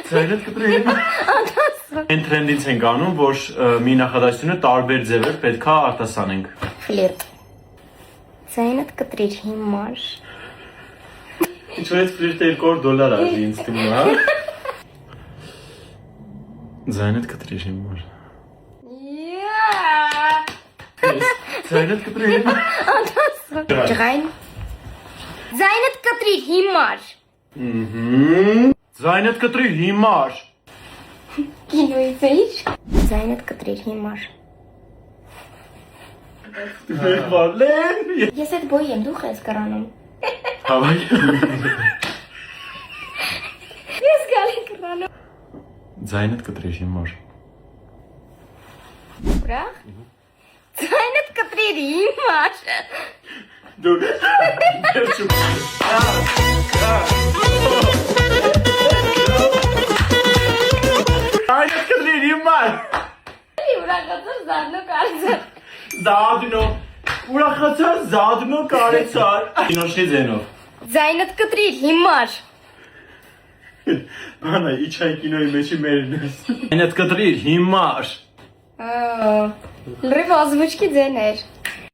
Ձայնդ կտրի։ Այն տրենդից ենք անում, որ մի նախադասությունը տարբեր ձևեր պետքա արտասանենք։ Ֆլիրտ։ Ձայնդ կտրիր հիմար։ Ինչու՞ է ֆլիրտը $200 արի ինձ թվում է, հա։ Ձայնդ կտրիր հիմար։ Ձայնդ կտրի հիմար։ Ջղայն։ Ձայնդ կտրիր հիմար։ Ձայնդ կտրի հիմար։ Կինոյի վեր։ Ձայնդ կտրիր հիմար։ Վարլեն։ Ես այդ բոյի եմ, դու խես կրանում։ Հավայ։ Ես գալի կրանում։ Ձայնդ կտրի հիմար։ Ուրախ։ Ձայնդ կտրիր հիմար։ Դու դերչու։ Ձայնդ կտրի հիմար։ Ուրախացար զարնո կարծար։ Զադնո։ Ուրախացար զադնո կարեցար։ Կինոշնի ձենով։ Ձայնդ կտրիր հիմար։ Բանա իջայ կինոյի մեջի մերն ես։ Ձայնդ կտրի հիմար։ Լրիվ ազվուճկի ձեն էր։